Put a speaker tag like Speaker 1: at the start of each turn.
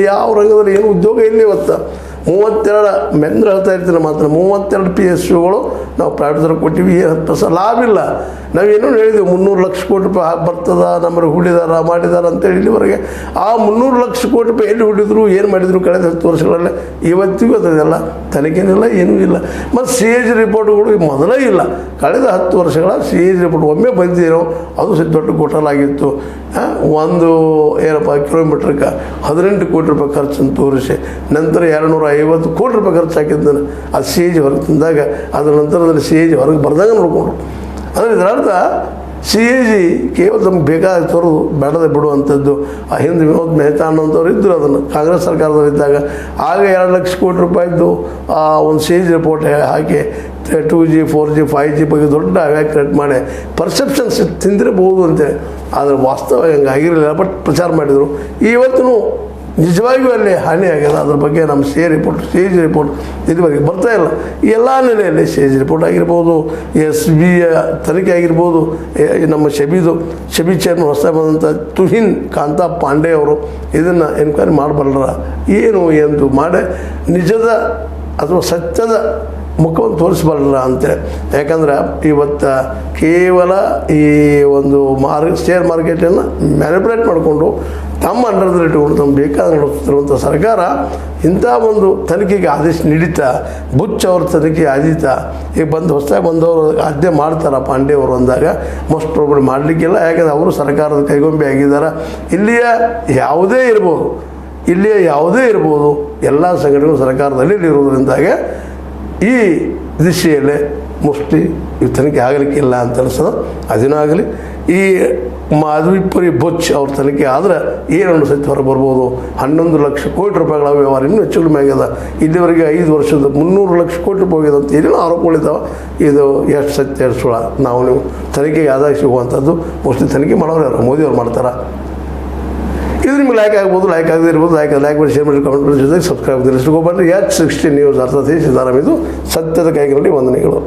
Speaker 1: ಯಾವ ರಂಗದಲ್ಲಿ ಏನು ಉದ್ಯೋಗ ಇಲ್ಲ ಇವತ್ತು. 32 ಮೆಂದ್ರ ಹೇಳ್ತಾ ಇರ್ತೀನಿ ಮಾತ್ರ 32 PSUಗಳು ನಾವು ಪ್ರೈವೇಟ್ದವ್ರಿಗೆ ಕೊಟ್ಟಿವಿ. 10% ಲಾಭ ಇಲ್ಲ. ನಾವೇನೋ ಹೇಳಿದ್ವಿ 300 ಲಕ್ಷ ಕೋಟಿ ರೂಪಾಯಿ ಬರ್ತದ ನಮ್ಮಲ್ಲಿ ಹೂಡಿದಾರ ಮಾಡಿದಾರ ಅಂತೇಳಿ ಇಲ್ಲಿವರೆಗೆ ಆ 300 ಲಕ್ಷ ಕೋಟಿ ರೂಪಾಯಿ ಎಲ್ಲಿ ಹೂಡಿದ್ರು ಏನು ಮಾಡಿದ್ರು ಕಳೆದ 10 ವರ್ಷಗಳಲ್ಲಿ ಇವತ್ತಿಗೂ ಅದೆಲ್ಲ ತನಿಖೆನಿಲ್ಲ ಏನೂ ಇಲ್ಲ. ಮತ್ತು CAG ರಿಪೋರ್ಟ್ಗಳು ಮೊದಲೇ ಇಲ್ಲ. ಕಳೆದ 10 ವರ್ಷಗಳ CAG ರಿಪೋರ್ಟ್ ಒಮ್ಮೆ ಬಂದಿರೋ ಅದು ದೊಡ್ಡ ಘೋಟಾಲಾಗಿತ್ತು. ಒಂದು ಏನಪ್ಪ ಕಿಲೋಮೀಟ್ರಿಗೆ 18 ಕೋಟಿ ರೂಪಾಯಿ ಖರ್ಚನ್ನು ತೋರಿಸಿ ನಂತರ 250 ಕೋಟಿ ರೂಪಾಯಿ ಖರ್ಚು ಹಾಕಿದ್ದಾನೆ. ಅದು CAG ಹೊರಗೆ ತಂದಾಗ ಅದರ ನಂತರದಲ್ಲಿ CAG ಹೊರಗೆ ಬರ್ದಾಗ ನೋಡಿಕೊಂಡ್ರು. ಅಂದರೆ ಇದರರ್ಥ CAG ಕೇವಲ ನಮ್ಗೆ ಬೇಕಾದ ತೋರೋದು ಬೇಡದೆ ಬಿಡುವಂಥದ್ದು. ಹಿಂದೆ ವಿನೋದ್ ಮೆಹ್ತಾ ಅನ್ನೋಂಥವ್ರು ಇದ್ದರು, ಅದನ್ನು ಕಾಂಗ್ರೆಸ್ ಸರ್ಕಾರದಲ್ಲಿದ್ದಾಗ ಆಗ 2 ಲಕ್ಷ ಕೋಟಿ ರೂಪಾಯಿದ್ದು ಒಂದು CAG ರಿಪೋರ್ಟ್ ಹಾಕಿ 2G 4G 5G ಬಗ್ಗೆ ದೊಡ್ಡ ಅವ್ಯಾಕ್ ಕ್ರಿಯೇಟ್ ಮಾಡಿ ಪರ್ಸೆಪ್ಷನ್ಸ್ ತಿಂದಿರಬಹುದು ಅಂತೇಳಿ. ಆದರೆ ವಾಸ್ತವ ಹಂಗೆ ಆಗಿರಲಿಲ್ಲ. ಬಟ್ ಪ್ರಚಾರ ಮಾಡಿದರು. ಇವತ್ತು ನಿಜವಾಗಿಯೂ ಅಲ್ಲಿ ಹಾನಿ ಆಗ್ಯದ. ಅದ್ರ ಬಗ್ಗೆ ನಮ್ಮ CAG ರಿಪೋರ್ಟ್ ಇದುವರೆಗೆ ಬರ್ತಾ ಇಲ್ಲ. ಎಲ್ಲ ನೆಲೆಯಲ್ಲಿ CAG ರಿಪೋರ್ಟ್ ಆಗಿರ್ಬೋದು, SB ತನಿಖೆ ಆಗಿರ್ಬೋದು, ನಮ್ಮ ಶೆಬಿ ಚೇರ್ಮನ್ ಹೊಸ ಬಂದಂಥ ತುಹಿನ್ ಕಾಂತಾ ಪಾಂಡೆ ಅವರು ಇದನ್ನು ಎನ್ಕ್ವೈರಿ ಮಾಡಬಲ್ಲರ ಏನು ಎಂದು ಮಾಡಿ ನಿಜದ ಅಥವಾ ಸತ್ಯದ ಮುಖವನ್ನು ತೋರಿಸಬಲ್ಲ ಅಂತೇಳಿ. ಯಾಕಂದ್ರೆ ಇವತ್ತು ಕೇವಲ ಈ ಒಂದು ಶೇರ್ ಮಾರ್ಕೆಟನ್ನು ಮ್ಯಾನಿಪುಲೇಟ್ ಮಾಡಿಕೊಂಡು ತಮ್ಮ ಅಂಡರ್ದಲ್ಲಿ ಇಟ್ಟುಕೊಂಡು ತಮ್ಮ ಬೇಕಾದ ನಡೆಸುತ್ತಿರುವಂಥ ಸರ್ಕಾರ ಇಂಥ ಒಂದು ತನಿಖೆಗೆ ಆದೇಶ ನೀಡಿತಾ ಬುಚ್ ಅವ್ರ ತನಿಖೆ ಆದೀತಾ ಈಗ ಹೊಸದಾಗಿ ಬಂದವರು ಆಜ್ಞೆ ಮಾಡ್ತಾರೆ ಪಾಂಡೆಯವರು ಅಂದಾಗ ಮೋಸ್ಟ್ ಪ್ರಾಬಬ್ಲಿ ಮಾಡಲಿಕ್ಕಿಲ್ಲ. ಯಾಕಂದರೆ ಅವರು ಸರ್ಕಾರದ ಕೈಗೊಂಬೆ ಆಗಿದ್ದಾರೆ. ಇಲ್ಲಿಯ ಯಾವುದೇ ಇರ್ಬೋದು ಎಲ್ಲ ಸಂಘಟನೆಗಳು ಸರ್ಕಾರದಲ್ಲಿ ಇರುವುದರಿಂದಾಗೆ ಈ ದಿಶೆಯಲ್ಲೇ ಮೋಸ್ಟ್ಲಿ ಈ ತನಿಖೆ ಆಗಲಿಕ್ಕಿಲ್ಲ ಅಂತ ಅನಿಸೋದು. ಅದೇನಾಗಲಿ ಈ ಮಾಧವಿಪುರಿ ಬುಚ್ ಅವ್ರ ತನಿಖೆ ಆದರೆ ಏನನ್ನು ಸಹಿತ ಹೊರಗೆ ಬರ್ಬೋದು. 11 ಲಕ್ಷ ಕೋಟಿ ರೂಪಾಯಿಗಳ ವ್ಯವಹಾರ ಇನ್ನೂ ಹೆಚ್ಚು ಕಡಿಮೆ ಆಗ್ಯದ. ಇಲ್ಲಿವರೆಗೆ 5 ವರ್ಷದ 300 ಲಕ್ಷ ಕೋಟಿ ರೂಪಾಯಿ ಹೋಗ್ಯದ ಅಂತ ಏನೇನೋ ಆರೋಪಗಳಿದ್ದಾವೆ. ಇದು ಎಷ್ಟು ಸತ್ಯ ಎಷ್ಟು ಸುಳ್ಳ ನೀವು ತನಿಖೆಗೆ ಆದಾಯ ಸಿಗುವಂಥದ್ದು ಮೋಸ್ಟ್ಲಿ ತನಿಖೆ ಮಾಡೋರು ಯಾರು ಮೋದಿಯವ್ರು ಮಾಡ್ತಾರೆ. ಇದು ನಿಮ್ಗೆ ಲೈಕ್ ಆಗ್ಬೋದು, ಲೈಕ್ ಆಗದೇ ಇರ್ಬೋದು. ಲೈಕ್ ಮಾಡಿ ಶೇರ್ ಮಾಡಿ ಕಮೆಂಟ್ ಮಾಡಿ ಜೊತೆಗೆ ಸಬ್ಸ್ಕ್ರೈಬ್ ಮಾಡಿ ಹೋಗ್ಬಾರ್ದು. H16 ನ್ಯೂಸ್ ಅರ್ಥಾತ್ ಸಿದ್ದಾರಾಮ್ ಇದು ಸತ್ಯದ ಕೈಗಳಲ್ಲಿ ವಂದನೆಗಳು.